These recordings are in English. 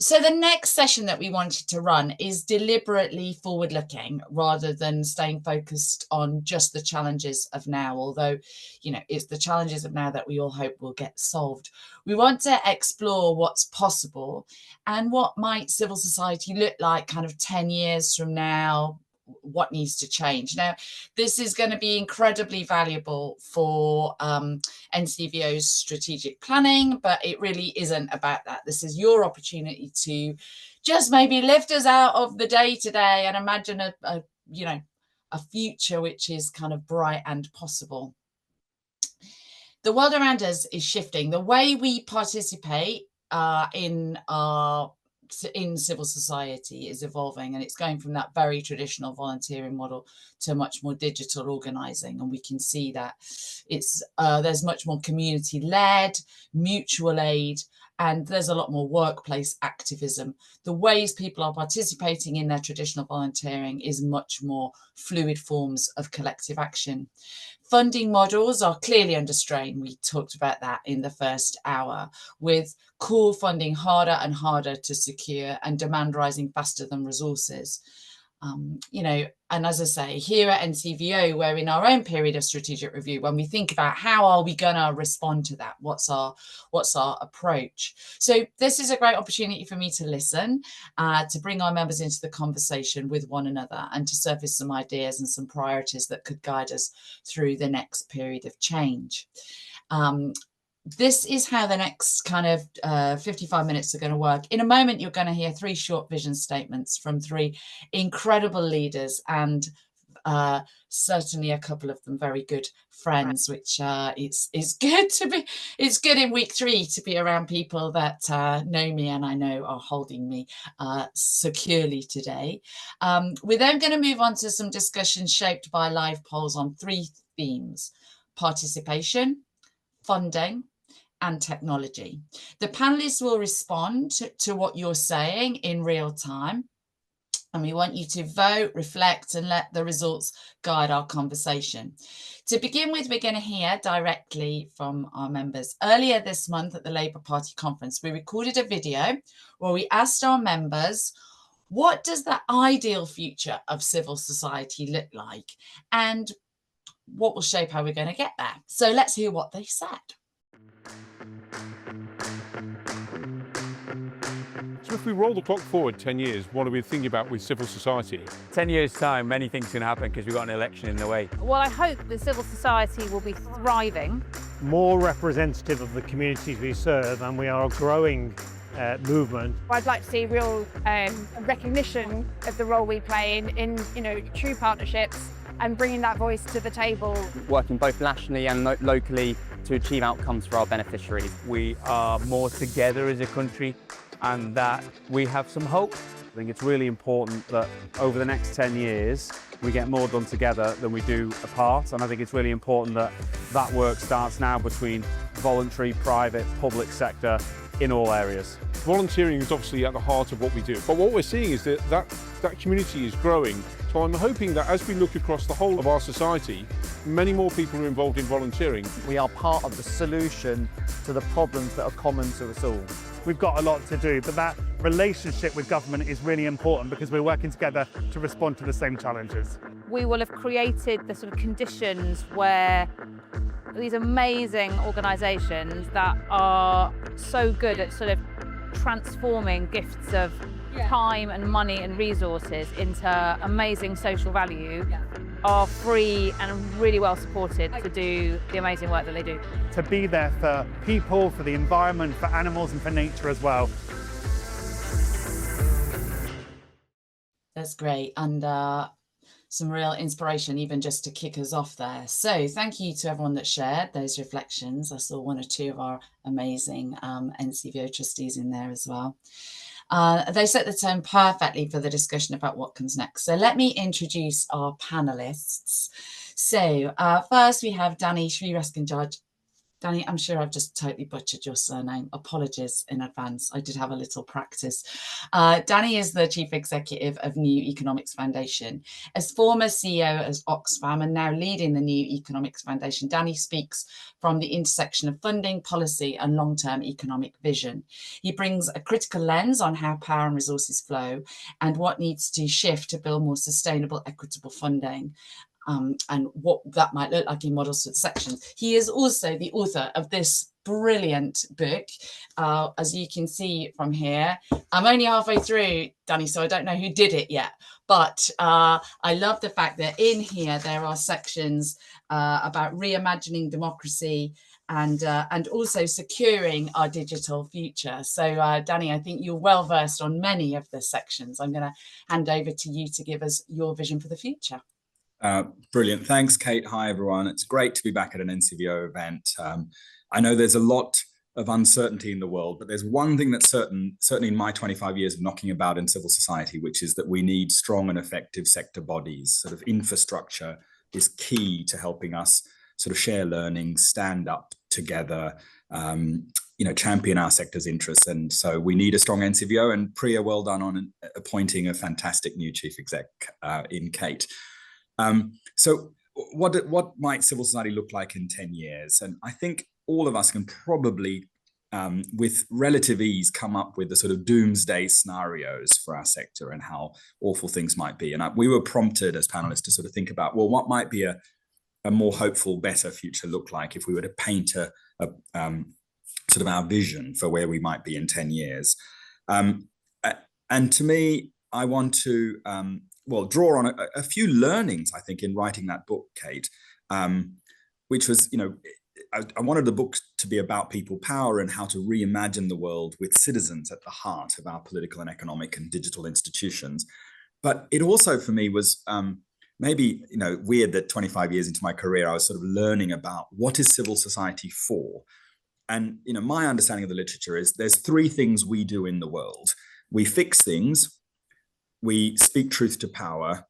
So the next session that we wanted to run is deliberately forward-looking rather than staying focused on just the challenges of now, although, you know, it's the challenges of now that we all hope will get solved. We want to explore what's possible and what might civil society look like kind of 10 years from now, what needs to change. Now, this is going to be incredibly valuable for NCVO's strategic planning, but it really isn't about that. This is your opportunity to just maybe lift us out of the day today and imagine a future which is kind of bright and possible. The world around us is shifting. The way we participate in civil society is evolving, and it's going from that very traditional volunteering model to much more digital organizing, and we can see that it's there's much more community-led, mutual aid, and there's a lot more workplace activism. The ways people are participating in their traditional volunteering is much more fluid forms of collective action. Funding models are clearly under strain. We talked about that in the first hour, with core funding harder and harder to secure and demand rising faster than resources. And as I say, here at NCVO, we're in our own period of strategic review when we think about how are we going to respond to that? What's our approach? So this is a great opportunity for me to listen, to bring our members into the conversation with one another and to surface some ideas and some priorities that could guide us through the next period of change. This is how the next kind of 55 minutes are going to work. In a moment, you're going to hear 3 short vision statements from 3 incredible leaders, and certainly a couple of them very good friends, which it's good to be. It's good in week 3 to be around people that know me and I know are holding me securely today. We're then going to move on to some discussions shaped by live polls on 3 themes: participation, funding, and technology. The panelists will respond to what you're saying in real time, and we want you to vote, reflect, and let the results guide our conversation. To begin with, we're going to hear directly from our members. Earlier this month at the Labour Party conference, we recorded a video where we asked our members, what does the ideal future of civil society look like, and what will shape how we're going to get there? So let's hear what they said. So if we roll the clock forward 10 years, what are we thinking about with civil society? 10 years' time, many things can happen because we've got an election in the way. Well, I hope the civil society will be thriving. More representative of the communities we serve, and we are a growing movement. I'd like to see real recognition of the role we play in true partnerships and bringing that voice to the table. Working both nationally and locally to achieve outcomes for our beneficiaries. We are more together as a country, and that we have some hope. I think it's really important that over the next 10 years we get more done together than we do apart, and I think it's really important that that work starts now between voluntary, private, public sector in all areas. Volunteering is obviously at the heart of what we do, but what we're seeing is that community is growing. So I'm hoping that as we look across the whole of our society, many more people are involved in volunteering. We are part of the solution to the problems that are common to us all. We've got a lot to do, but that relationship with government is really important because we're working together to respond to the same challenges. We will have created the sort of conditions where these amazing organisations that are so good at sort of transforming gifts of time and money and resources into amazing social value are free and really well supported to do the amazing work that they do. To be there for people, for the environment, for animals and for nature as well. That's great, and some real inspiration even just to kick us off there. So thank you to everyone that shared those reflections. I saw 1 or 2 of our amazing NCVO trustees in there as well. They set the tone perfectly for the discussion about what comes next. So let me introduce our panelists. So first we have Danny Sriskandarajah. Danny, I'm sure I've just totally butchered your surname. Apologies in advance. I did have a little practice. Danny is the Chief Executive of New Economics Foundation. As former CEO of Oxfam and now leading the New Economics Foundation, Danny speaks from the intersection of funding, policy and long-term economic vision. He brings a critical lens on how power and resources flow and what needs to shift to build more sustainable, equitable funding. And what that might look like in models for the sections. He is also the author of this brilliant book. As you can see from here, I'm only halfway through, Danny, so I don't know who did it yet. But I love the fact that in here there are sections about reimagining democracy and also securing our digital future. So, Danny, I think you're well versed on many of the sections. I'm going to hand over to you to give us your vision for the future. Brilliant. Thanks, Kate. Hi, everyone. It's great to be back at an NCVO event. I know there's a lot of uncertainty in the world, but there's one thing that's certain, certainly in my 25 years of knocking about in civil society, which is that we need strong and effective sector bodies. Sort of infrastructure is key to helping us sort of share learning, stand up together, champion our sector's interests. And so we need a strong NCVO, and Priya, well done on appointing a fantastic new chief exec in Kate. So what might civil society look like in 10 years? And I think all of us can probably, with relative ease, come up with the sort of doomsday scenarios for our sector and how awful things might be. And we were prompted as panelists to sort of think about, well, what might be a more hopeful, better future look like if we were to paint a sort of our vision for where we might be in 10 years. And to me, I want to draw on a few learnings, I think, in writing that book, Kate, which was, I wanted the book to be about people power and how to reimagine the world with citizens at the heart of our political and economic and digital institutions. But it also, for me, was maybe, weird that 25 years into my career, I was sort of learning about what is civil society for. And, my understanding of the literature is there's three things we do in the world. We fix things, we speak truth to power,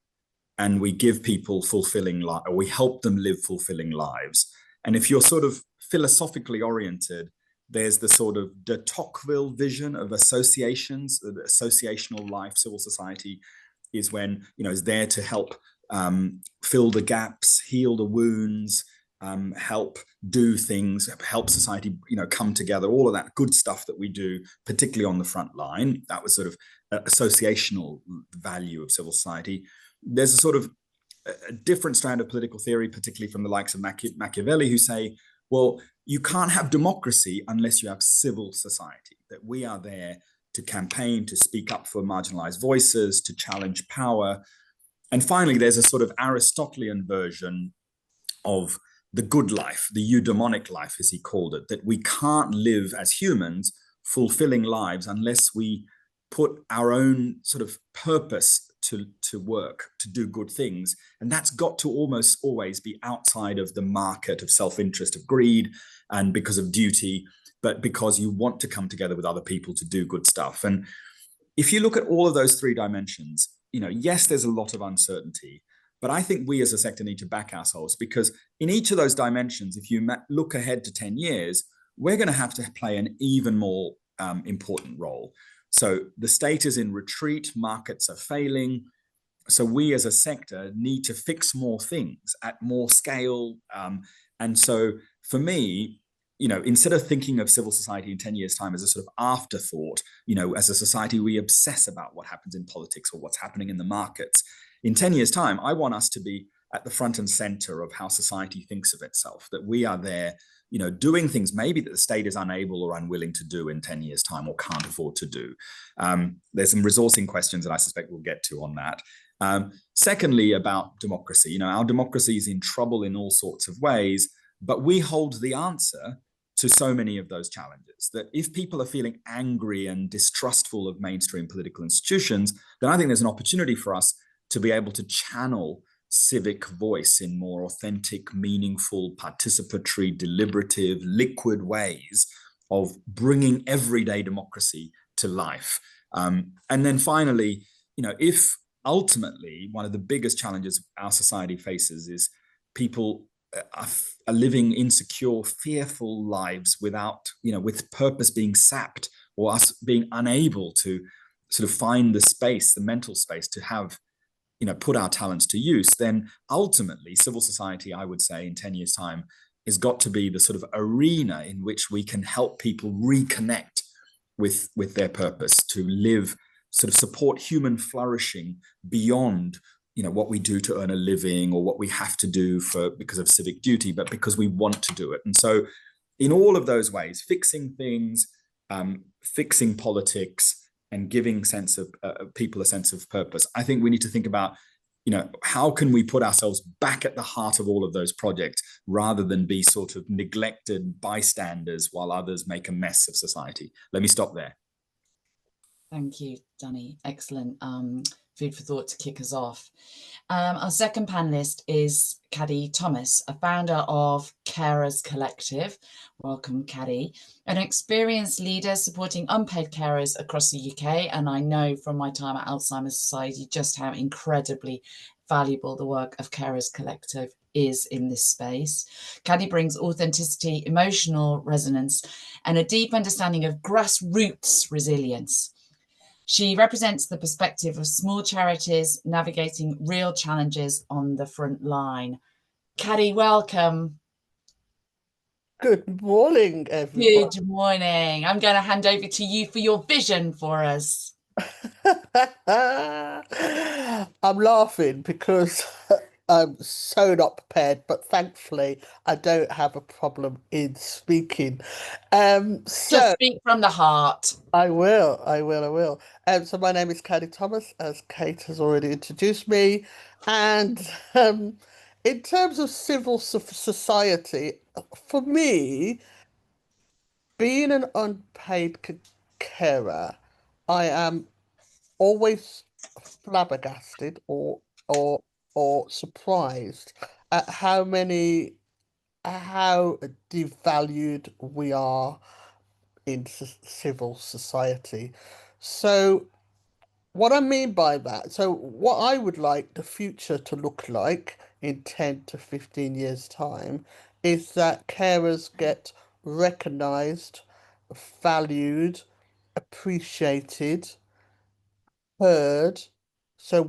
and we give people fulfilling lives, or we help them live fulfilling lives. And if you're sort of philosophically oriented, there's the sort of de Tocqueville vision of associations, the associational life. Civil society is when, is there to help fill the gaps, heal the wounds, help do things, help society, come together, all of that good stuff that we do, particularly on the front line. That was sort of associational value of civil society. There's a sort of a different strand of political theory, particularly from the likes of Machiavelli, who say, well, you can't have democracy unless you have civil society, that we are there to campaign, to speak up for marginalized voices, to challenge power. And finally, there's a sort of Aristotelian version of the good life, the eudaimonic life, as he called it, that we can't live as humans fulfilling lives unless we put our own sort of purpose to work, to do good things. And that's got to almost always be outside of the market of self-interest, of greed, and because of duty, but because you want to come together with other people to do good stuff. And if you look at all of those three dimensions, yes, there's a lot of uncertainty, but I think we as a sector need to back ourselves, because in each of those dimensions, if you look ahead to 10 years, we're going to have to play an even more important role. So the state is in retreat, markets are failing. So we as a sector need to fix more things at more scale. And so for me, instead of thinking of civil society in 10 years' time as a sort of afterthought, as a society, we obsess about what happens in politics or what's happening in the markets. In 10 years' time, I want us to be at the front and center of how society thinks of itself, that we are there, doing things maybe that the state is unable or unwilling to do in 10 years' time or can't afford to do. There's some resourcing questions that I suspect we'll get to on that. Secondly, about democracy, our democracy is in trouble in all sorts of ways, but we hold the answer to so many of those challenges, that if people are feeling angry and distrustful of mainstream political institutions, then I think there's an opportunity for us to be able to channel civic voice in more authentic, meaningful, participatory, deliberative, liquid ways of bringing everyday democracy to life. And then finally, if ultimately one of the biggest challenges our society faces is people are living insecure, fearful lives without, with purpose being sapped, or us being unable to sort of find the space, the mental space to have, put our talents to use, then ultimately civil society, I would say in 10 years' time, has got to be the sort of arena in which we can help people reconnect with their purpose, to live, sort of support human flourishing beyond what we do to earn a living, or what we have to do because of civic duty, but because we want to do it. And so in all of those ways, fixing things, fixing politics, and giving people a sense of purpose, I think we need to think about, how can we put ourselves back at the heart of all of those projects, rather than be sort of neglected bystanders while others make a mess of society. Let me stop there. Thank you, Danny. Excellent food for thought to kick us off. Our second panelist is Kaddy Thomas, a founder of Carers Collective. Welcome, Kaddy. An experienced leader supporting unpaid carers across the UK. And I know from my time at Alzheimer's Society just how incredibly valuable the work of Carers Collective is in this space. Kaddy brings authenticity, emotional resonance, and a deep understanding of grassroots resilience. She represents the perspective of small charities navigating real challenges on the front line. Kaddy, welcome. Good morning, everybody. Good morning. I'm going to hand over to you for your vision for us. I'm laughing because I'm so not prepared, but thankfully I don't have a problem in speaking. Just speak from the heart. I will. So my name is Kaddy Thomas, as Kate has already introduced me. And in terms of civil society, for me, being an unpaid carer, I am always flabbergasted or surprised at how devalued we are in civil society. So what I mean by that, so what I would like the future to look like in 10 to 15 years' time is that carers get recognized, valued, appreciated, heard. So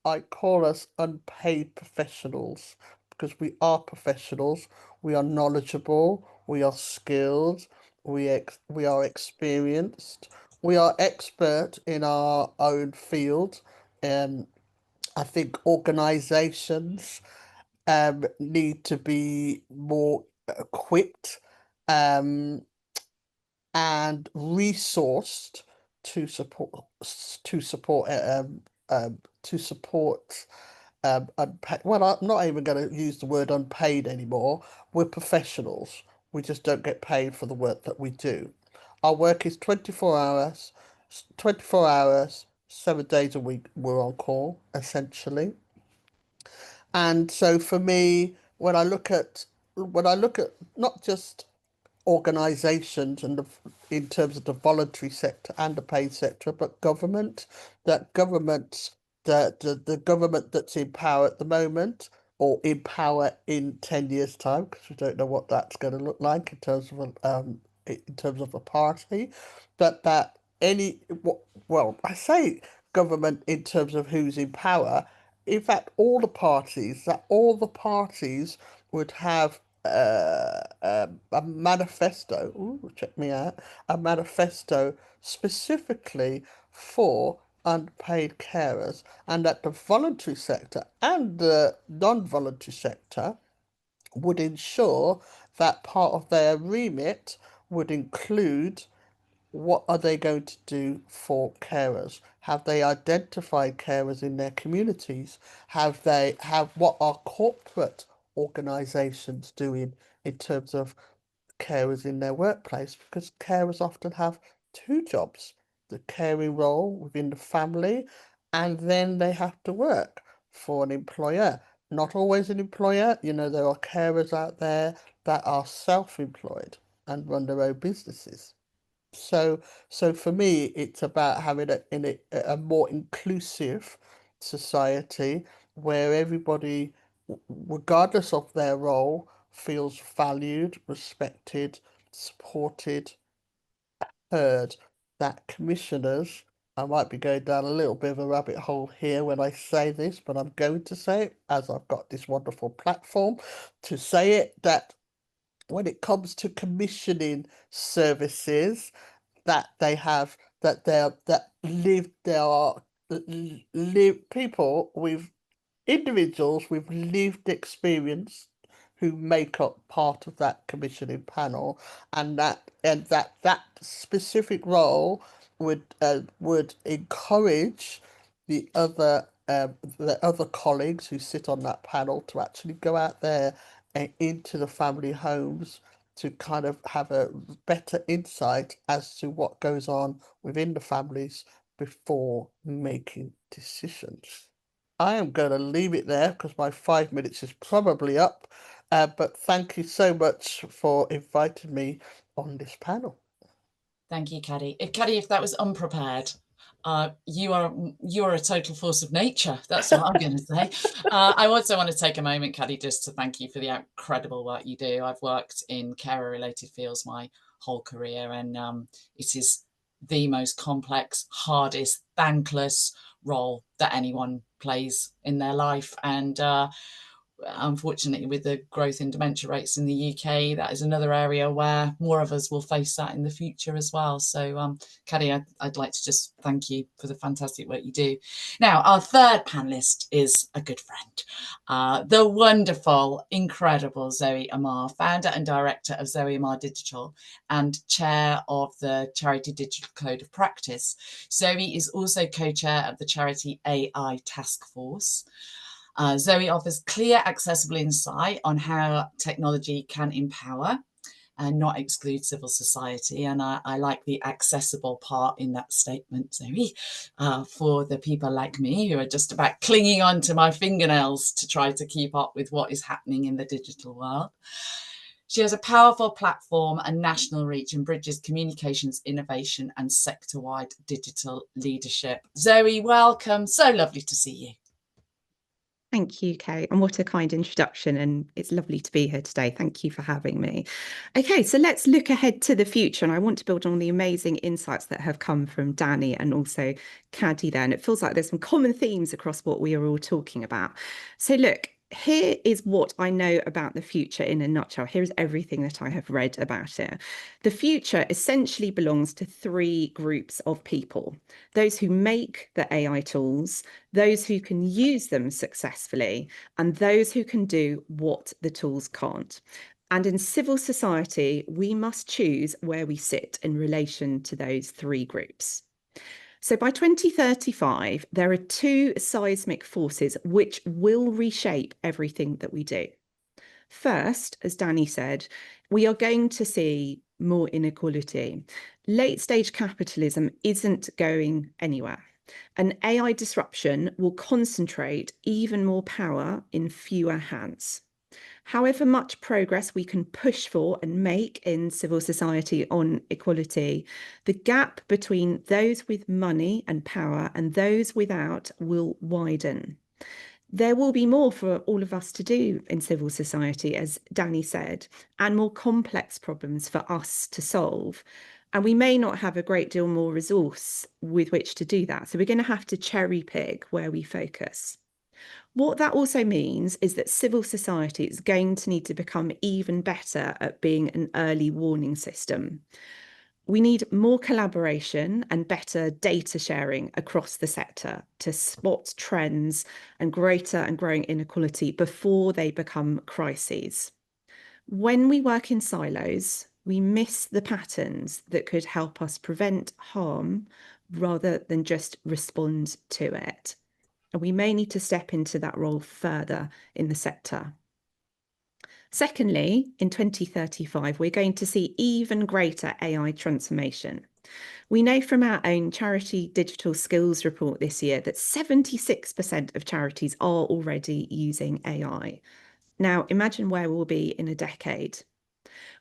I call us unpaid professionals, because we are professionals. We are knowledgeable. We are skilled. We are experienced. We are expert in our own field. I think organizations need to be more equipped and resourced to support unpaid. Well, I'm not even going to use the word unpaid anymore. We're professionals. We just don't get paid for the work that we do. Our work is 24 hours, 7 days a week. We're on call, essentially. And so for me, when I look at not just organizations and in terms of the voluntary sector and the paid sector, but government, the government that's in power at the moment, or in power in 10 years' time, because we don't know what that's going to look like in terms of a party, but I say government in terms of who's in power. In fact, all the parties would have a manifesto. Ooh, check me out. A manifesto specifically for unpaid carers, and that the voluntary sector and the non-voluntary sector would ensure that part of their remit would include what are they going to do for carers? Have they identified carers in their communities? What are corporate organisations doing in terms of carers in their workplace? Because carers often have two jobs: the caring role within the family, and then they have to work for an employer. Not always an employer. There are carers out there that are self-employed and run their own businesses. So for me, it's about having a more inclusive society where everybody regardless of their role, feels valued, respected, supported, heard. That commissioners, I might be going down a little bit of a rabbit hole here when I say this, but I'm going to say it as I've got this wonderful platform to say it, that when it comes to commissioning services, that they have, that they're, that live, there are live people with individuals with lived experience who make up part of that commissioning panel, and that specific role would encourage the other colleagues who sit on that panel to actually go out there and into the family homes to kind of have a better insight as to what goes on within the families before making decisions. I am going to leave it there because my 5 minutes is probably up. But thank you so much for inviting me on this panel. Thank you, Kaddy. Kaddy, if that was unprepared, you're a total force of nature. That's what I'm going to say. I also want to take a moment, Kaddy, just to thank you for the incredible work you do. I've worked in carer-related fields my whole career, and it is the most complex, hardest, thankless role that anyone plays in their life. And unfortunately, with the growth in dementia rates in the UK, that is another area where more of us will face that in the future as well. So, Kaddy, I'd like to just thank you for the fantastic work you do. Now, our third panelist is a good friend, the wonderful, incredible Zoe Amar, founder and director of Zoe Amar Digital and chair of the Charity Digital Code of Practice. Zoe is also co-chair of the Charity AI Task Force. Zoe offers clear, accessible insight on how technology can empower and not exclude civil society. And I like the accessible part in that statement, Zoe, for the people like me who are just about clinging on to my fingernails to try to keep up with what is happening in the digital world. She has a powerful platform and national reach and bridges communications, innovation and sector-wide digital leadership. Zoe, welcome. So lovely to see you. Thank you, Kate, and what a kind introduction, and it's lovely to be here today. Thank you for having me. Okay, so let's look ahead to the future, and I want to build on the amazing insights that have come from Danny and also Kaddy there, and it feels like there's some common themes across what we are all talking about. So look, here is what I know about the future in a nutshell. Here is everything that I have read about it. The future essentially belongs to three groups of people: those who make the AI tools, those who can use them successfully, and those who can do what the tools can't. And in civil society, we must choose where we sit in relation to those three groups. So by 2035, there are two seismic forces which will reshape everything that we do. First, as Danny said, we are going to see more inequality. Late stage capitalism isn't going anywhere. And AI disruption will concentrate even more power in fewer hands. However much progress we can push for and make in civil society on equality, the gap between those with money and power and those without will widen. There will be more for all of us to do in civil society, as Danny said, and more complex problems for us to solve. And we may not have a great deal more resource with which to do that. So we're going to have to cherry pick where we focus. What that also means is that civil society is going to need to become even better at being an early warning system. We need more collaboration and better data sharing across the sector to spot trends and greater and growing inequality before they become crises. When we work in silos, we miss the patterns that could help us prevent harm rather than just respond to it. And we may need to step into that role further in the sector. Secondly, in 2035, we're going to see even greater AI transformation. We know from our own Charity Digital Skills report this year that 76% of charities are already using AI. Now, imagine where we'll be in a decade.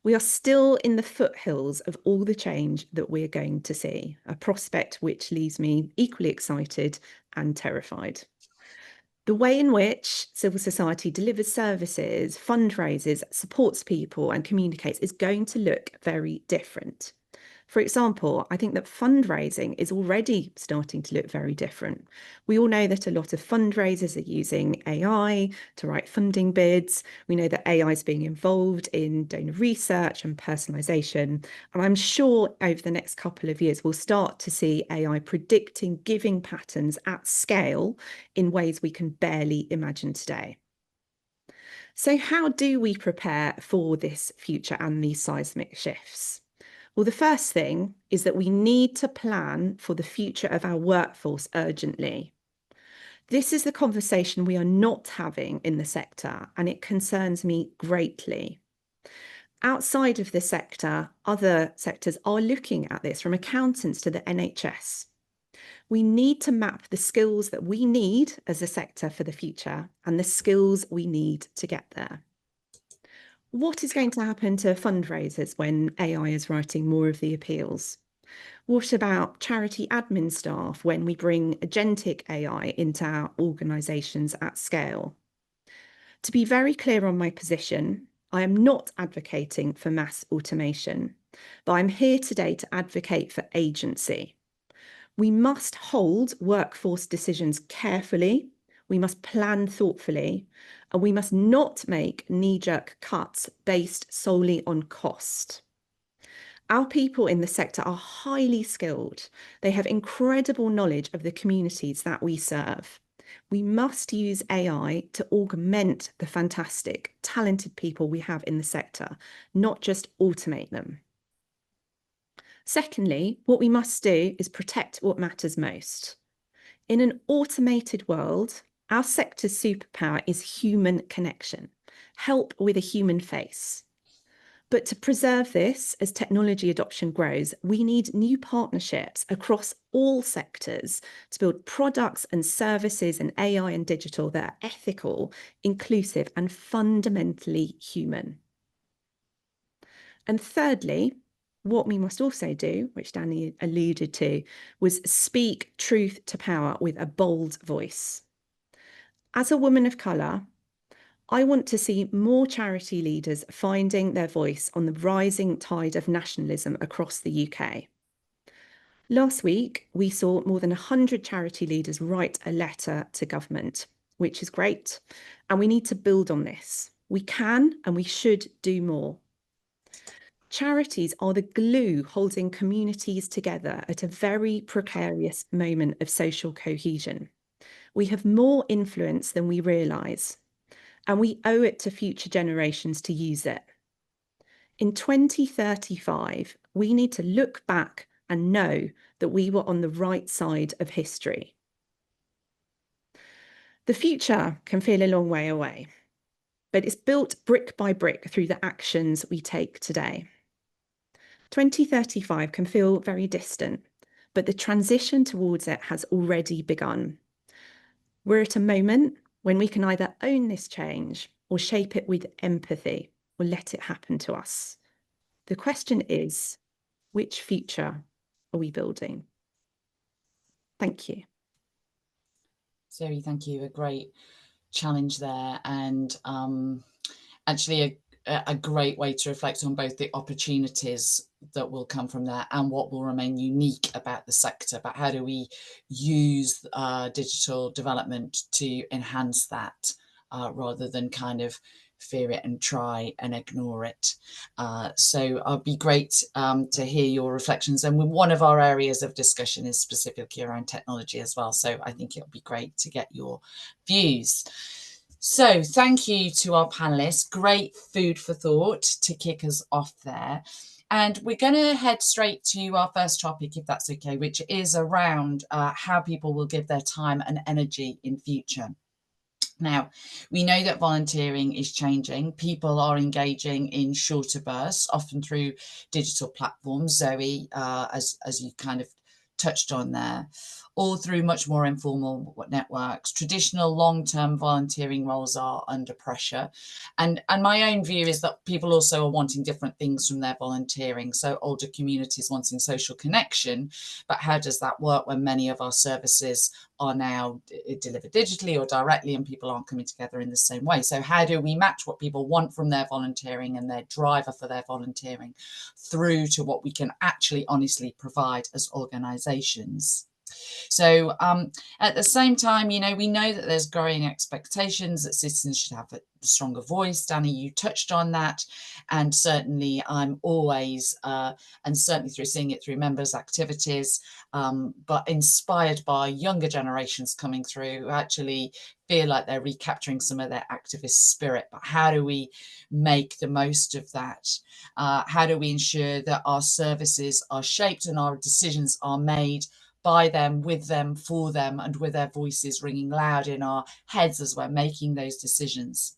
We are still in the foothills of all the change that we're going to see, a prospect which leaves me equally excited and terrified. The way in which civil society delivers services, fundraises, supports people and communicates is going to look very different. For example, I think that fundraising is already starting to look very different. We all know that a lot of fundraisers are using AI to write funding bids. We know that AI is being involved in donor research and personalisation. And I'm sure over the next couple of years, we'll start to see AI predicting giving patterns at scale in ways we can barely imagine today. So how do we prepare for this future and these seismic shifts? Well, the first thing is that we need to plan for the future of our workforce urgently. This is the conversation we are not having in the sector, and it concerns me greatly. Outside of the sector, other sectors are looking at this, from accountants to the NHS. We need to map the skills that we need as a sector for the future and the skills we need to get there. What is going to happen to fundraisers when AI is writing more of the appeals? What about charity admin staff when we bring agentic AI into our organisations at scale? To be very clear on my position, I am not advocating for mass automation, but I'm here today to advocate for agency. We must hold workforce decisions carefully. We must plan thoughtfully, and we must not make knee-jerk cuts based solely on cost. Our people in the sector are highly skilled. They have incredible knowledge of the communities that we serve. We must use AI to augment the fantastic, talented people we have in the sector, not just automate them. Secondly, what we must do is protect what matters most. In an automated world, our sector's superpower is human connection, help with a human face. But to preserve this, as technology adoption grows, we need new partnerships across all sectors to build products and services in AI and digital that are ethical, inclusive, and fundamentally human. And thirdly, what we must also do, which Danny alluded to, was speak truth to power with a bold voice. As a woman of colour, I want to see more charity leaders finding their voice on the rising tide of nationalism across the UK. Last week, we saw more than 100 charity leaders write a letter to government, which is great, and we need to build on this. We can and we should do more. Charities are the glue holding communities together at a very precarious moment of social cohesion. We have more influence than we realise, and we owe it to future generations to use it. In 2035, we need to look back and know that we were on the right side of history. The future can feel a long way away, but it's built brick by brick through the actions we take today. 2035 can feel very distant, but the transition towards it has already begun. We're at a moment when we can either own this change or shape it with empathy or let it happen to us. The question is, which future are we building? Thank you. Zoe, thank you. A great challenge there, and actually a great way to reflect on both the opportunities that will come from that and what will remain unique about the sector, but how do we use digital development to enhance that rather than kind of fear it and try and ignore it. So it'd be great to hear your reflections, and one of our areas of discussion is specifically around technology as well, so I think it'll be great to get your views. So thank you to our panelists. Great food for thought to kick us off there. And we're going to head straight to our first topic, if that's okay, which is around how people will give their time and energy in future. Now, we know that volunteering is changing. People are engaging in shorter bursts, often through digital platforms, Zoe, as you kind of touched on there, or through much more informal networks. Traditional long-term volunteering roles are under pressure. And my own view is that people also are wanting different things from their volunteering. So older communities wanting social connection, but how does that work when many of our services are now delivered digitally or directly, and people aren't coming together in the same way. So how do we match what people want from their volunteering and their driver for their volunteering through to what we can actually honestly provide as organisations? So at the same time, you know, we know that there's growing expectations that citizens should have a stronger voice. Danny, you touched on that. And certainly I'm always, and certainly through seeing it through members' activities, but inspired by younger generations coming through who actually feel like they're recapturing some of their activist spirit. But how do we make the most of that? How do we ensure that our services are shaped and our decisions are made by them, with them, for them, and with their voices ringing loud in our heads as we're making those decisions?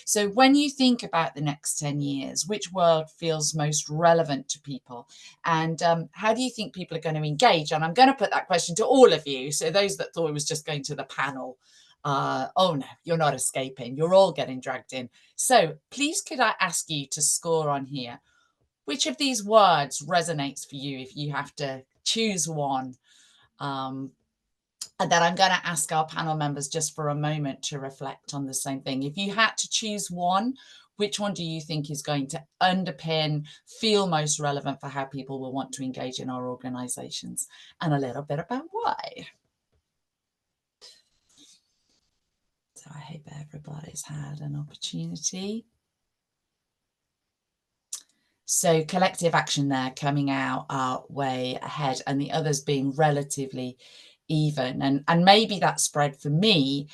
So when you think about the next 10 years, which word feels most relevant to people? And how do you think people are going to engage? And I'm going to put that question to all of you. So those that thought it was just going to the panel, oh no, you're not escaping. You're all getting dragged in. So please could I ask you to score on here? Which of these words resonates for you if you have to choose one? And then I'm going to ask our panel members just for a moment to reflect on the same thing. If you had to choose one, which one do you think is going to underpin, feel most relevant for how people will want to engage in our organisations, and a little bit about why? So I hope everybody's had an opportunity. So collective action there coming out way ahead, and the others being relatively even. And maybe that spread for me,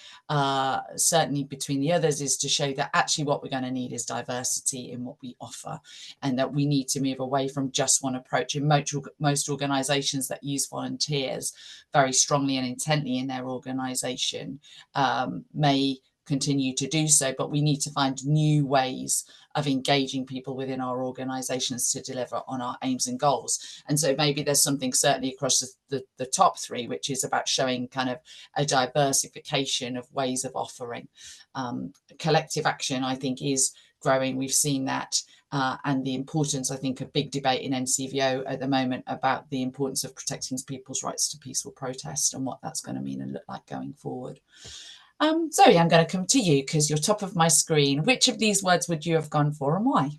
certainly between the others, is to show that actually what we're going to need is diversity in what we offer, and that we need to move away from just one approach. In most organisations that use volunteers very strongly and intently in their organisation may continue to do so, but we need to find new ways of engaging people within our organisations to deliver on our aims and goals. And so maybe there's something certainly across the top three, which is about showing kind of a diversification of ways of offering. Collective action, I think, is growing. We've seen that, and the importance, I think, a big debate in NCVO at the moment about the importance of protecting people's rights to peaceful protest and what that's going to mean and look like going forward. Zoe, I'm going to come to you because you're top of my screen. Which of these words would you have gone for and why?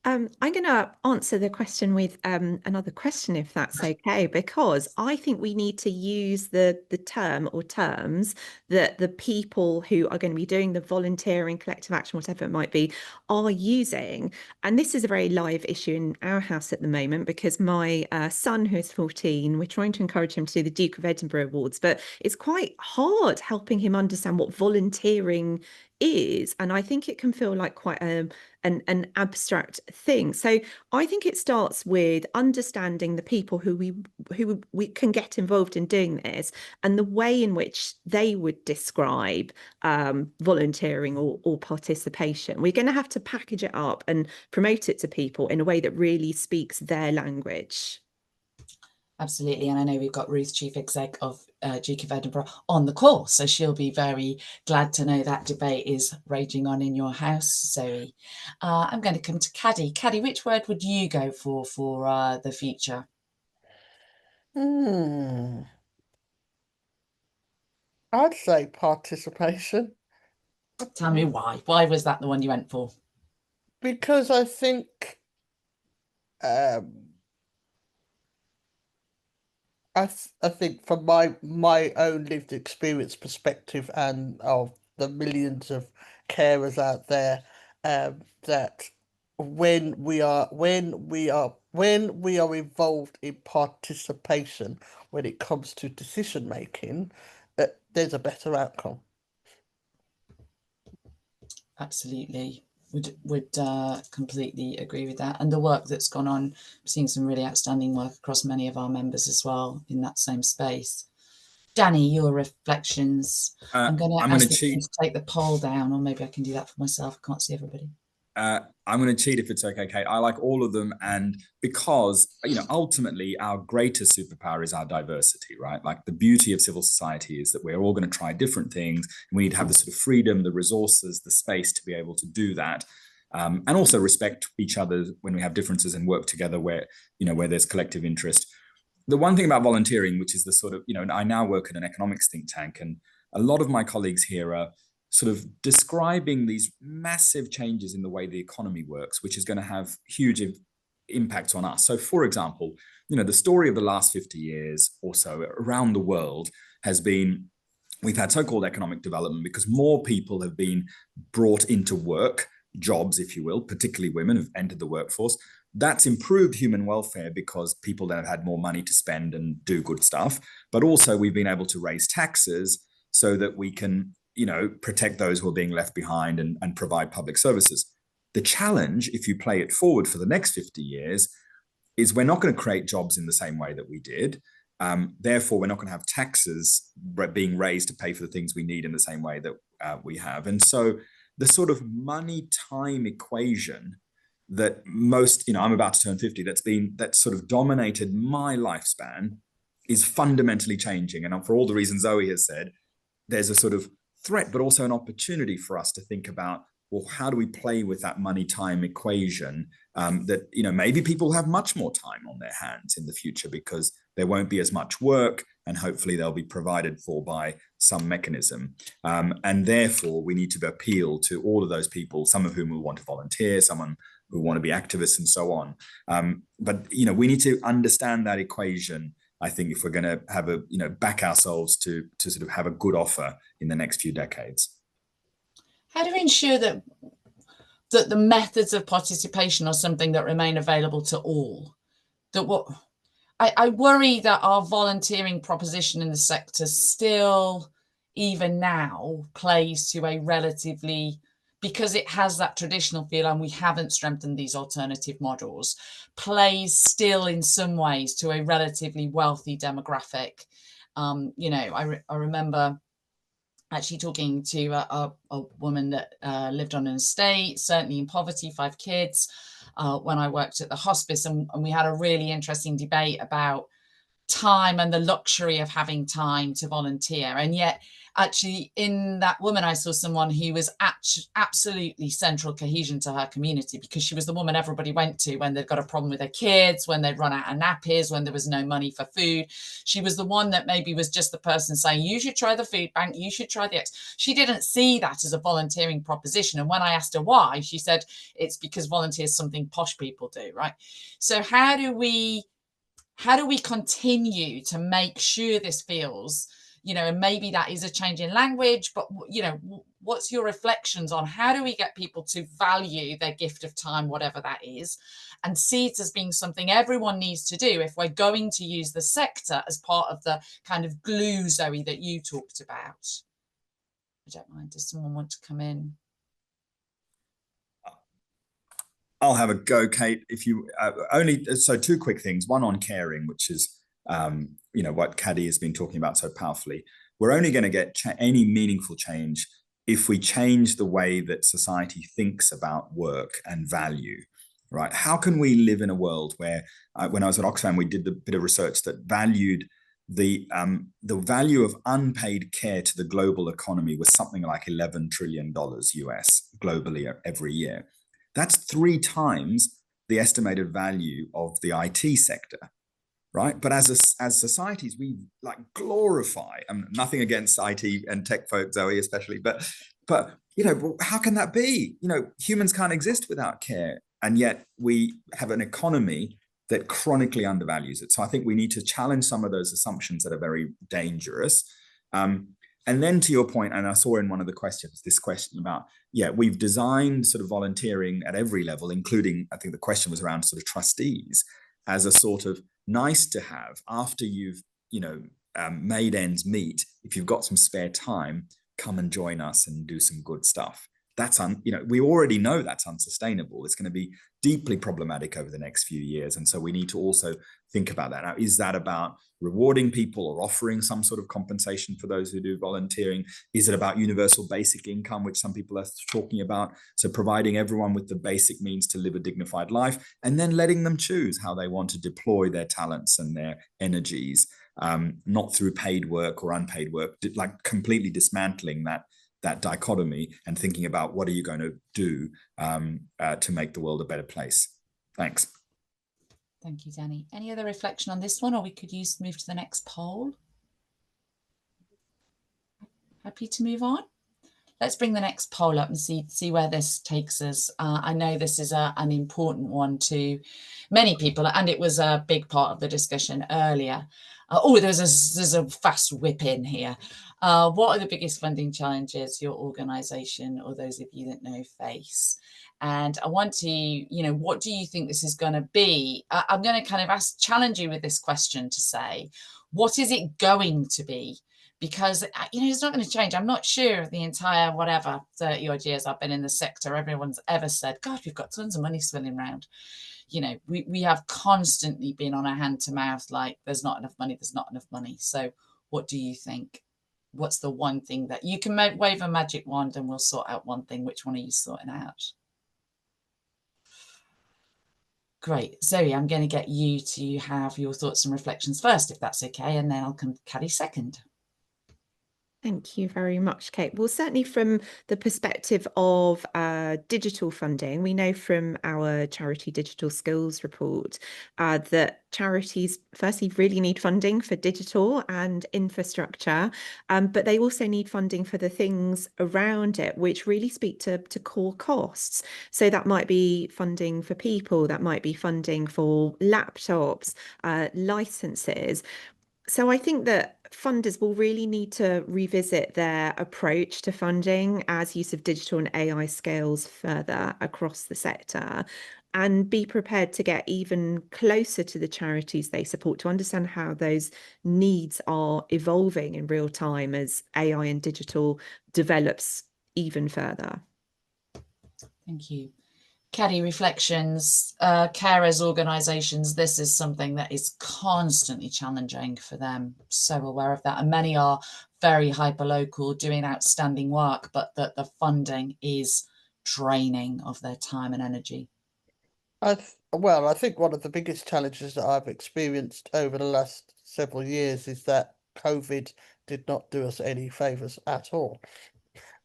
I'm going to answer the question with another question, if that's okay, because I think we need to use the term or terms that the people who are going to be doing the volunteering, collective action, whatever it might be, are using. And this is a very live issue in our house at the moment, because my son, who is 14, we're trying to encourage him to do the Duke of Edinburgh Awards, but it's quite hard helping him understand what volunteering is. And I think it can feel like quite an abstract thing. So I think it starts with understanding the people who we can get involved in doing this, and the way in which they would describe volunteering or participation. We're going to have to package it up and promote it to people in a way that really speaks their language. Absolutely. And I know we've got Ruth, Chief Exec of Duke of Edinburgh, on the call. So she'll be very glad to know that debate is raging on in your house, Zoe. I'm going to come to Kaddy. Kaddy, which word would you go for the future? I'd say participation. Tell me why. Why was that the one you went for? Because I think I think from my own lived experience perspective and of the millions of carers out there, that when we are involved in participation when it comes to decision making, there's a better outcome. Absolutely. Would completely agree with that. And the work that's gone on, we've seen some really outstanding work across many of our members as well in that same space. Danny, your reflections. I'm going to ask you to take the poll down, or maybe I can do that for myself. I can't see everybody. I'm going to cheat if it's okay, Kate. I like all of them, and because, you know, ultimately our greatest superpower is our diversity, right? Like the beauty of civil society is that we're all going to try different things, and we need to have the sort of freedom, the resources, the space to be able to do that, and also respect each other when we have differences and work together where, you know, where there's collective interest. the one thing about volunteering, which is the sort of, I now work at an economics think tank, and a lot of my colleagues here are sort of describing these massive changes in the way the economy works, which is going to have huge impacts on us. So, for example, the story of the last 50 years or so around the world has been, we've had so-called economic development because more people have been brought into work, jobs, if you will, particularly women who've entered the workforce. That's improved human welfare because people then have had more money to spend and do good stuff. But also we've been able to raise taxes so that we can, protect those who are being left behind and provide public services. The challenge, if you play it forward for the next 50 years, is we're not going to create jobs in the same way that we did. Therefore, we're not going to have taxes being raised to pay for the things we need in the same way that we have. And so the sort of money-time equation that most, I'm about to turn 50, that's sort of dominated my lifespan is fundamentally changing. And for all the reasons Zoe has said, there's a sort of threat, but also an opportunity for us to think about, well, how do we play with that money-time equation that, maybe people have much more time on their hands in the future because there won't be as much work and hopefully they'll be provided for by some mechanism. And therefore, we need to appeal to all of those people, some of whom will want to volunteer, someone who want to be activists and so on. But, we need to understand that equation, I think, if we're going to have back ourselves to sort of have a good offer in the next few decades. How do we ensure that the methods of participation are something that remain available to all? I worry that our volunteering proposition in the sector still, even now, plays to a relatively, because it has that traditional feel and we haven't strengthened these alternative models, plays still in some ways to a relatively wealthy demographic. I remember actually talking to a woman that lived on an estate, certainly in poverty, 5 kids, when I worked at the hospice. And we had a really interesting debate about time and the luxury of having time to volunteer. And yet, actually, in that woman, I saw someone who was absolutely central cohesion to her community, because she was the woman everybody went to when they'd got a problem with their kids, when they'd run out of nappies, when there was no money for food. She was the one that maybe was just the person saying, you should try the food bank, you should try the X. She didn't see that as a volunteering proposition. And when I asked her why, she said, it's because volunteer is something posh people do, right? So how do we continue to make sure this feels, and maybe that is a change in language, but, what's your reflections on how do we get people to value their gift of time, whatever that is, and see it as being something everyone needs to do if we're going to use the sector as part of the kind of glue, Zoe, that you talked about? I don't mind. Does someone want to come in? I'll have a go, Kate. If you so 2 quick things. One on caring, which is what Kaddy has been talking about so powerfully. We're only going to get any meaningful change if we change the way that society thinks about work and value. Right? How can we live in a world where, when I was at Oxfam, we did a bit of research that valued the value of unpaid care to the global economy was something like $11 trillion US globally every year. That's 3 times the estimated value of the IT sector, right? But as societies, we glorify. Nothing against IT and tech folk, Zoe, especially, but how can that be? Humans can't exist without care, and yet we have an economy that chronically undervalues it. So I think we need to challenge some of those assumptions that are very dangerous. And then to your point, and I saw in one of the questions, this question about, we've designed sort of volunteering at every level, including, I think the question was around sort of trustees, as a sort of nice to have after you've, made ends meet. If you've got some spare time, come and join us and do some good stuff. That's, we already know that's unsustainable. It's going to be deeply problematic over the next few years. And so we need to also think about that. Now, is that about rewarding people or offering some sort of compensation for those who do volunteering? Is it about universal basic income, which some people are talking about? So providing everyone with the basic means to live a dignified life, and then letting them choose how they want to deploy their talents and their energies, not through paid work or unpaid work, like completely dismantling that dichotomy and thinking about what are you going to do to make the world a better place. Thanks. Thank you, Danny. Any other reflection on this one, or we could move to the next poll? Happy to move on? Let's bring the next poll up and see where this takes us. I know this is an important one to many people, and it was a big part of the discussion earlier. There's a fast whip in here. What are the biggest funding challenges your organisation, or those of you that know, face? And I want to, what do you think this is going to be? I'm going to kind of challenge you with this question to say, what is it going to be? Because, it's not going to change. I'm not sure the entire, 30 odd years I've been in the sector, everyone's ever said, God, we've got tons of money swilling around. We have constantly been on a hand to mouth, like there's not enough money, there's not enough money. So what do you think? What's the one thing that you can wave a magic wand and we'll sort out one thing? Which one are you sorting out? Great. Zoe, I'm going to get you to have your thoughts and reflections first, if that's okay, and then I'll come to Kaddy second. Thank you very much, Kate. Well, certainly from the perspective of digital funding, we know from our Charity Digital Skills report that charities firstly really need funding for digital and infrastructure, but they also need funding for the things around it, which really speak to core costs. So that might be funding for people, that might be funding for laptops, licenses. So I think that funders will really need to revisit their approach to funding as use of digital and AI scales further across the sector, and be prepared to get even closer to the charities they support to understand how those needs are evolving in real time as AI and digital develops even further. Thank you. Kaddy, reflections, carers organisations, this is something that is constantly challenging for them. So aware of that. And many are very hyper-local, doing outstanding work, but that the funding is draining of their time and energy. I think one of the biggest challenges that I've experienced over the last several years is that COVID did not do us any favours at all.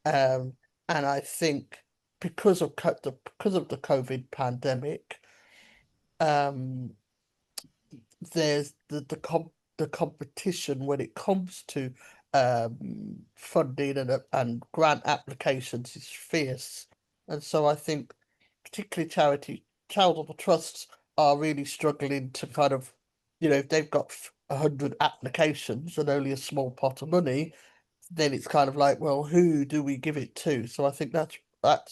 And I think because of the COVID pandemic, there's the competition when it comes to funding and grant applications is fierce, and so I think particularly charitable trusts are really struggling to kind of, if they've got 100 applications and only a small pot of money, then it's kind of like, well, who do we give it to? So I think that's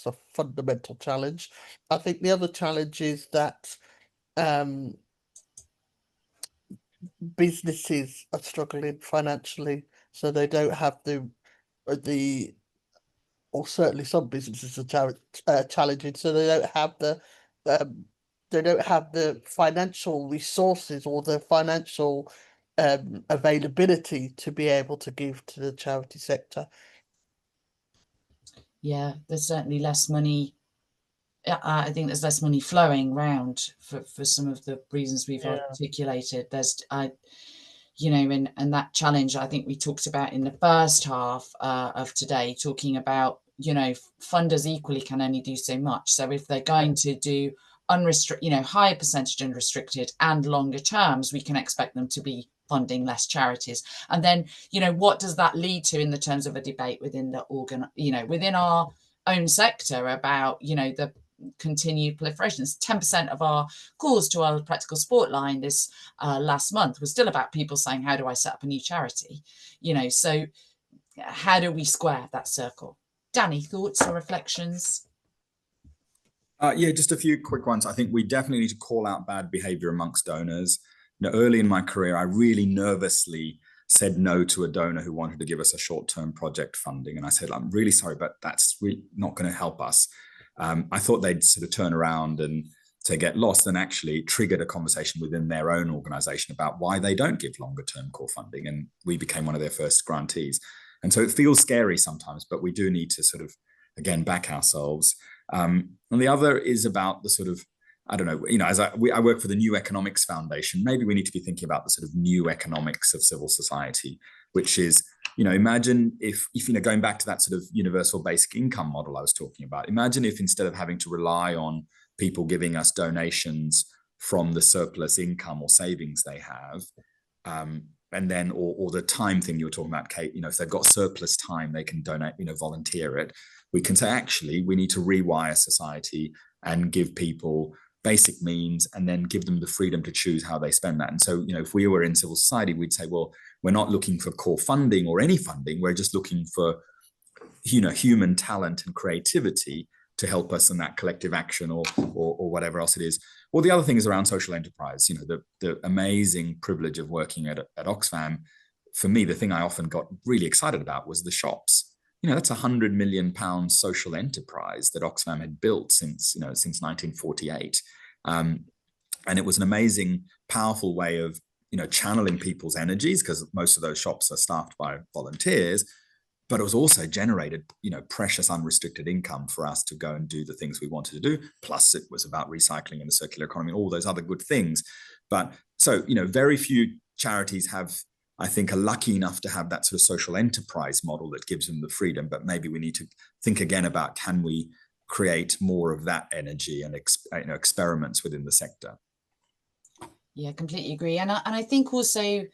a fundamental challenge. I think the other challenge is that businesses are struggling financially, so they don't have or certainly some businesses are challenging, so they don't have the financial resources or the financial availability to be able to give to the charity sector. Yeah, there's certainly less money. I think there's less money flowing around for some of the reasons we've articulated. There's, and that challenge I think we talked about in the first half of today, talking about, funders equally can only do so much. So if they're going to do unrestricted, higher percentage unrestricted and longer terms, we can expect them to be funding less charities. And then, what does that lead to in the terms of a debate within the within our own sector about, the continued proliferation? 10% of our calls to our practical sport line this last month was still about people saying, how do I set up a new charity? So how do we square that circle? Danny, thoughts or reflections? Yeah, just a few quick ones. I think we definitely need to call out bad behavior amongst donors. Early in my career, I really nervously said no to a donor who wanted to give us a short-term project funding. And I said, I'm really sorry, but that's really not going to help us. I thought they'd sort of turn around and to get lost, and actually triggered a conversation within their own organization about why they don't give longer-term core funding. And we became one of their first grantees. And so it feels scary sometimes, but we do need to sort of, again, back ourselves. And the other is about the sort of, I don't know, as I work for the New Economics Foundation, maybe we need to be thinking about the sort of new economics of civil society, which is, imagine if going back to that sort of universal basic income model I was talking about, imagine if instead of having to rely on people giving us donations from the surplus income or savings they have. And then, or the time thing you were talking about, Kate, if they've got surplus time, they can donate, volunteer it. We can say, actually, we need to rewire society and give people basic means and then give them the freedom to choose how they spend that. And so, if we were in civil society, we'd say, well, we're not looking for core funding or any funding. We're just looking for, human talent and creativity to help us in that collective action or whatever else it is. Well, the other thing is around social enterprise. The amazing privilege of working at Oxfam. For me, the thing I often got really excited about was the shops. That's £100 million social enterprise that Oxfam had built since 1948. And it was an amazing, powerful way of, channeling people's energies, because most of those shops are staffed by volunteers. But it was also generated, precious unrestricted income for us to go and do the things we wanted to do. Plus, it was about recycling and the circular economy and all those other good things. But so, very few charities have, I think, are lucky enough to have that sort of social enterprise model that gives them the freedom. But maybe we need to think again about, can we create more of that energy and experiments within the sector? Yeah, completely agree. And I think also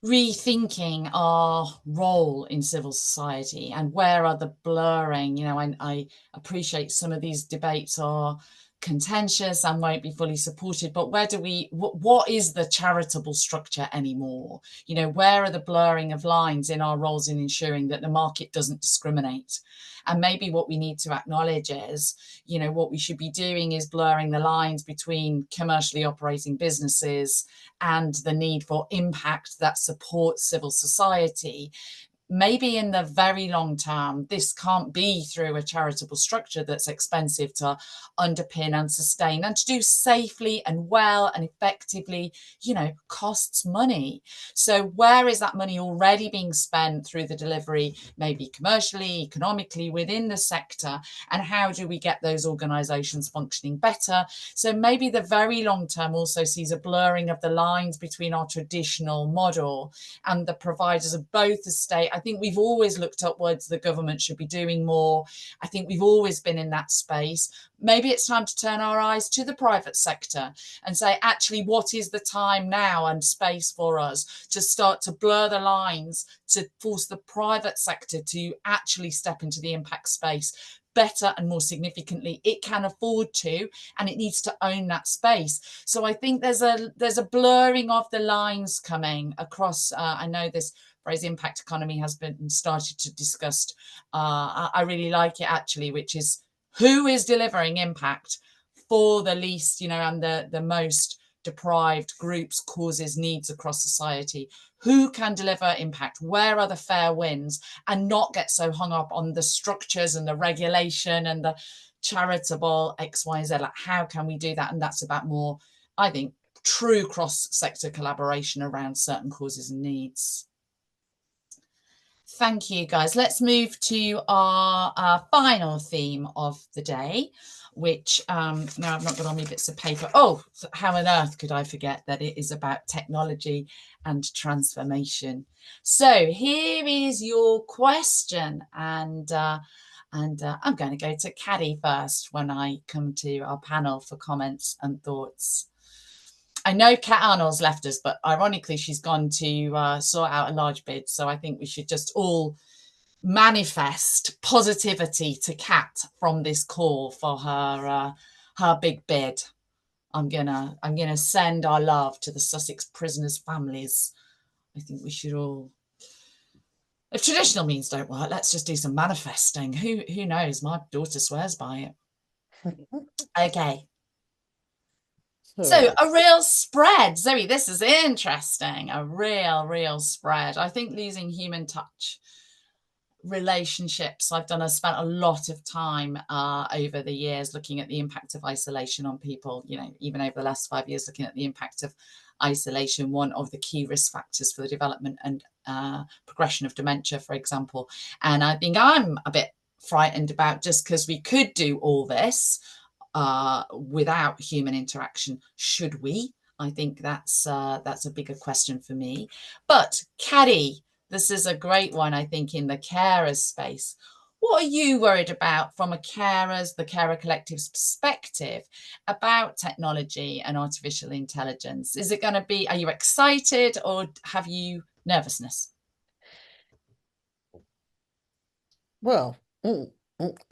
rethinking our role in civil society and where are the blurring, I appreciate some of these debates are contentious and won't be fully supported, but where do we, what is the charitable structure anymore? Where are the blurring of lines in our roles in ensuring that the market doesn't discriminate? And maybe what we need to acknowledge is, what we should be doing is blurring the lines between commercially operating businesses and the need for impact that supports civil society. Maybe in the very long term, this can't be through a charitable structure that's expensive to underpin and sustain, and to do safely and well and effectively, costs money. So where is that money already being spent through the delivery, maybe commercially, economically within the sector? And how do we get those organisations functioning better? So maybe the very long term also sees a blurring of the lines between our traditional model and the providers of both the state. I think we've always looked upwards. The government should be doing more. I think we've always been in that space. Maybe it's time to turn our eyes to the private sector and say, actually, what is the time now and space for us to start to blur the lines, to force the private sector to actually step into the impact space better and more significantly. It can afford to, and it needs to own that space. So I think there's a blurring of the lines coming across. I know this phrase impact economy has been started to discussed. I really like it actually, which is who is delivering impact for the least, and the most deprived groups, causes, needs across society. Who can deliver impact? Where are the fair wins? And not get so hung up on the structures and the regulation and the charitable X, Y, Z. Like, how can we do that? And that's about more, I think, true cross-sector collaboration around certain causes and needs. Thank you, guys. Let's move to our final theme of the day, which now I've not got on me bits of paper. Oh, how on earth could I forget that it is about technology and transformation? So here is your question, and I'm going to go to Kaddy first when I come to our panel for comments and thoughts. I know Kat Arnold's left us, but ironically, she's gone to sort out a large bid. So I think we should just all manifest positivity to Kat from this call for her big bid. I'm gonna send our love to the Sussex prisoners' families. I think we should all. If traditional means don't work, let's just do some manifesting. Who knows? My daughter swears by it. Okay. So a real spread. Zoe, this is interesting. A real spread. I think losing human touch, relationships. I've spent a lot of time over the years looking at the impact of isolation on people, even over the last 5 years, looking at the impact of isolation, one of the key risk factors for the development and progression of dementia, for example. And I think I'm a bit frightened about, just because we could do all this without human interaction, should we? I think that's a bigger question for me. But Kaddy, this is a great one, I think, in the carer space. What are you worried about from the carer collective's perspective about technology and artificial intelligence? Is it going to be, are you excited or have you nervousness? Well,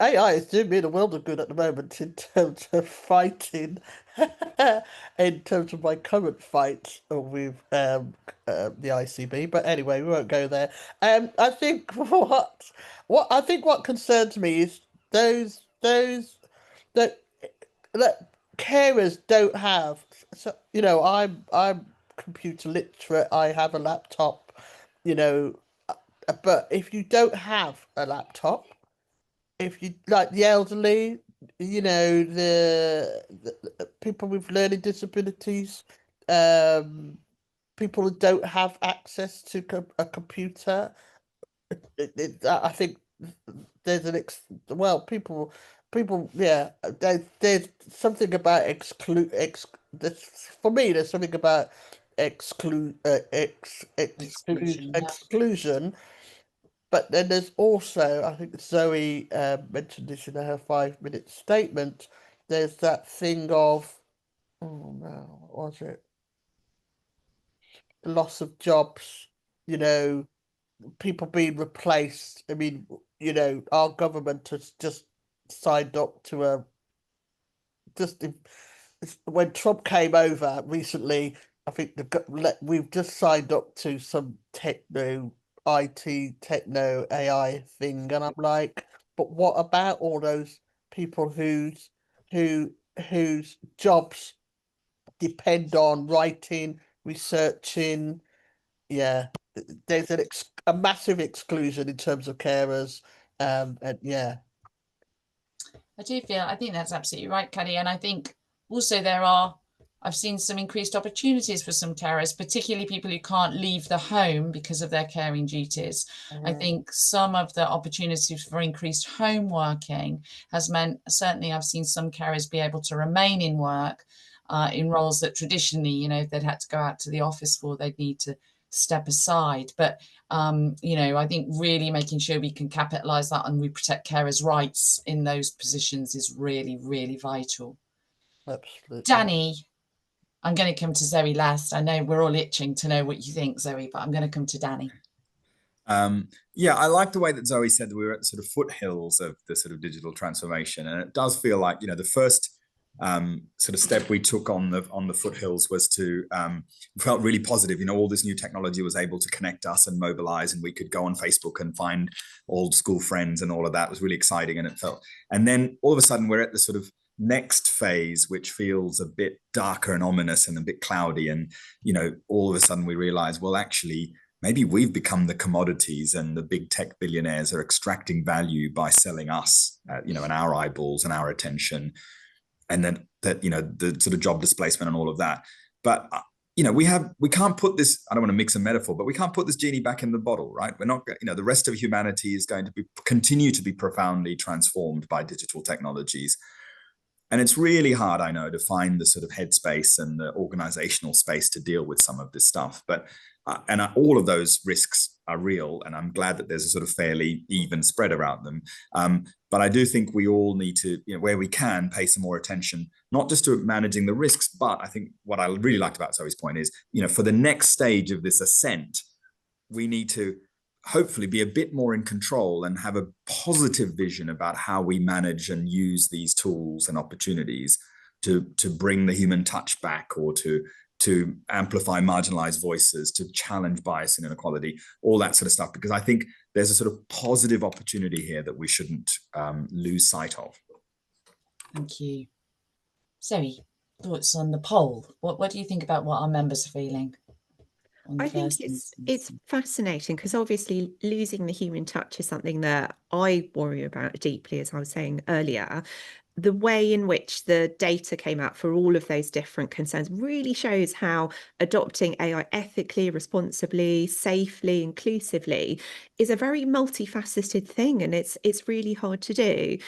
AI is doing me the world of good at the moment in terms of fighting, in terms of my current fight with the ICB. But anyway, we won't go there. I think what concerns me is those that that carers don't have. So I'm computer literate. I have a laptop. You know, but if you don't have a laptop, if you like the elderly, the people with learning disabilities, people who don't have access to a computer, I think there's yeah, there's something about for me, there's something about Exclusion, yeah. exclusion. But then there's also, I think Zoe mentioned this in her 5-minute statement, there's that thing of, oh no, what was it? The loss of jobs, people being replaced. I mean, our government has just signed up to when Trump came over recently, I think we've just signed up to some IT, techno AI thing, and I'm like, but what about all those people whose jobs depend on writing, researching? Yeah, there's a massive exclusion in terms of carers, and yeah. I think that's absolutely right, Kaddy. And I think also I've seen some increased opportunities for some carers, particularly people who can't leave the home because of their caring duties. I think some of the opportunities for increased home working has meant, certainly I've seen some carers be able to remain in work in roles that traditionally, they'd had to go out to the office for, they'd need to step aside. But I think really making sure we can capitalize that and we protect carers' rights in those positions is really, really vital. Absolutely. Danny, I'm going to come to Zoe last. I know we're all itching to know what you think, Zoe, but I'm going to come to Danny. Yeah, I like the way that Zoe said that we were at the sort of foothills of the sort of digital transformation, and it does feel like the first sort of step we took on the foothills was to felt really positive. All this new technology was able to connect us and mobilize, and we could go on Facebook and find old school friends, and all of that was really exciting. And then all of a sudden we're at the sort of next phase, which feels a bit darker and ominous and a bit cloudy. And all of a sudden we realize, well, actually, maybe we've become the commodities, and the big tech billionaires are extracting value by selling us, and our eyeballs and our attention. And then the sort of job displacement and all of that. But we can't put this, I don't want to mix a metaphor, but we can't put this genie back in the bottle, right? We're not, the rest of humanity is going to continue to be profoundly transformed by digital technologies. And it's really hard, I know, to find the sort of headspace and the organizational space to deal with some of this stuff. But all of those risks are real, and I'm glad that there's a sort of fairly even spread around them. But I do think we all need to, where we can, pay some more attention, not just to managing the risks, but I think what I really liked about Zoe's point is, for the next stage of this ascent, we need to hopefully be a bit more in control and have a positive vision about how we manage and use these tools and opportunities to bring the human touch back, or to amplify marginalized voices, to challenge bias and inequality, all that sort of stuff, because I think there's a sort of positive opportunity here that we shouldn't lose sight of. Thank you. Zoe, thoughts on the poll? What do you think about what our members are feeling? I think it's fascinating, because obviously losing the human touch is something that I worry about deeply, as I was saying earlier. The way in which the data came out for all of those different concerns really shows how adopting AI ethically, responsibly, safely, inclusively is a very multifaceted thing, and it's really hard to do.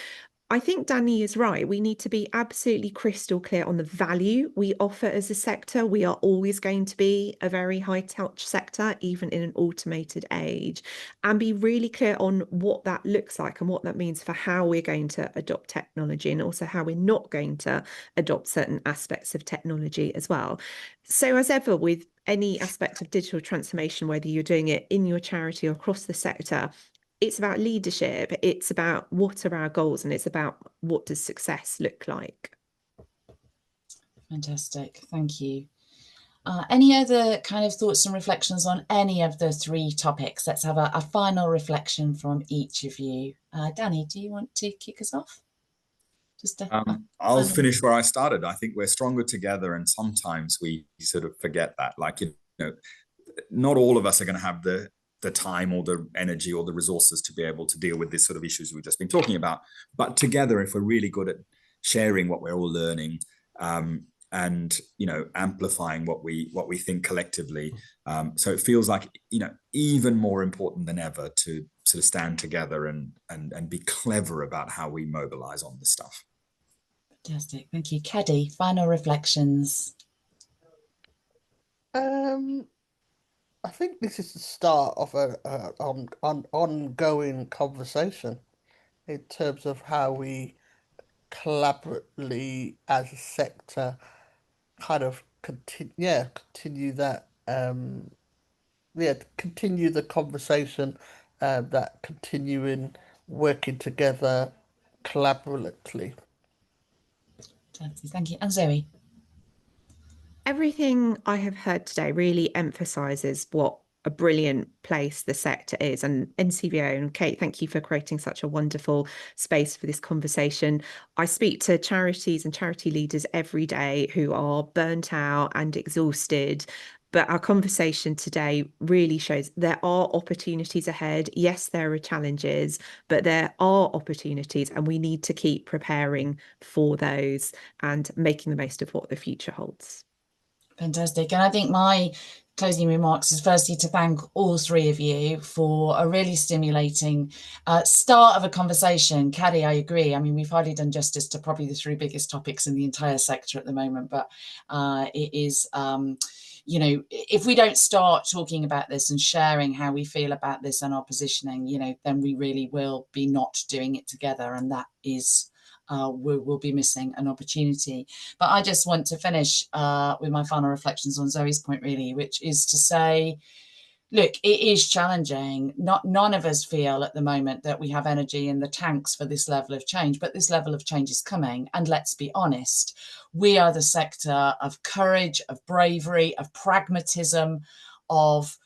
I think Danny is right. We need to be absolutely crystal clear on the value we offer as a sector. We are always going to be a very high touch sector, even in an automated age, and be really clear on what that looks like and what that means for how we're going to adopt technology, and also how we're not going to adopt certain aspects of technology as well. So as ever with any aspect of digital transformation, whether you're doing it in your charity or across the sector, it's about leadership, it's about what are our goals, and it's about what does success look like. Fantastic, thank you. Any other kind of thoughts and reflections on any of the three topics? Let's have a final reflection from each of you. Danny, do you want to kick us off? Just I'll finish where I started. I think we're stronger together, and sometimes we sort of forget that. Like, you know, not all of us are going to have the time or the energy or the resources to be able to deal with this sort of issues we've just been talking about. But together, if we're really good at sharing what we're all learning, and, you know, amplifying what we think collectively, so it feels like, you know, even more important than ever to sort of stand together and be clever about how we mobilize on this stuff. Fantastic, thank you. Kaddy, final reflections. I think this is the start of an ongoing conversation in terms of how we collaboratively as a sector kind of continue that continue the conversation, that continuing working together collaboratively. Thank you. And Zoe? Everything I have heard today really emphasises what a brilliant place the sector is, and NCVO, and Kate, thank you for creating such a wonderful space for this conversation. I speak to charities and charity leaders every day who are burnt out and exhausted, but our conversation today really shows there are opportunities ahead. Yes, there are challenges, but there are opportunities, and we need to keep preparing for those and making the most of what the future holds. Fantastic. And I think my closing remarks is firstly to thank all three of you for a really stimulating start of a conversation. Kaddy, I agree. I mean, we've hardly done justice to probably the three biggest topics in the entire sector at the moment, but it is, you know, if we don't start talking about this and sharing how we feel about this and our positioning, you know, then we really will be not doing it together. And that is, we'll be missing an opportunity. But I just want to finish with my final reflections on Zoe's point, really, which is to say, look, it is challenging. None of us feel at the moment that we have energy in the tanks for this level of change, but this level of change is coming. And let's be honest, we are the sector of courage, of bravery, of pragmatism, of,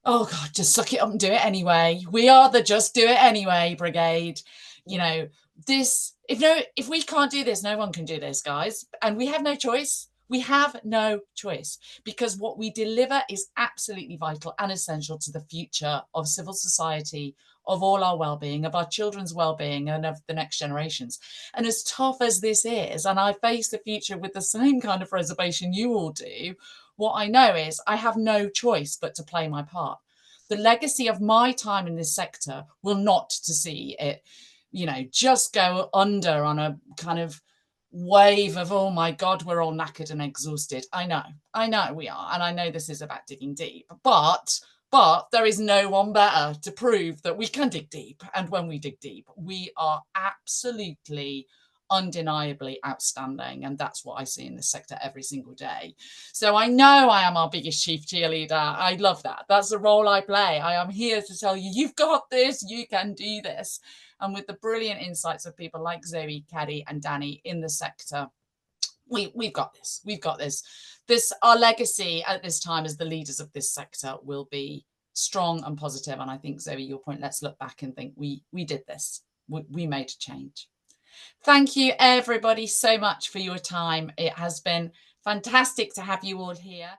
oh God, just suck it up and do it anyway. We are the just do it anyway brigade. You know, this, if we can't do this, no one can do this, guys. And we have no choice. We have no choice, because what we deliver is absolutely vital and essential to the future of civil society, of all our well-being, of our children's well-being, and of the next generations. And as tough as this is, and I face the future with the same kind of reservation you all do, what I know is I have no choice but to play my part. The legacy of my time in this sector will not to see it, you know, just go under on a kind of wave of, oh my God, we're all knackered and exhausted. I know we are. And I know this is about digging deep, but there is no one better to prove that we can dig deep. And when we dig deep, we are absolutely undeniably outstanding. And that's what I see in this sector every single day. So I know I am our biggest chief cheerleader. I love that. That's the role I play. I am here to tell you, you've got this, you can do this. And with the brilliant insights of people like Zoe, Kaddy and Danny in the sector, we've got this. We've got this. Our legacy at this time as the leaders of this sector will be strong and positive. And I think, Zoe, your point, let's look back and think we did this. We made a change. Thank you, everybody, so much for your time. It has been fantastic to have you all here.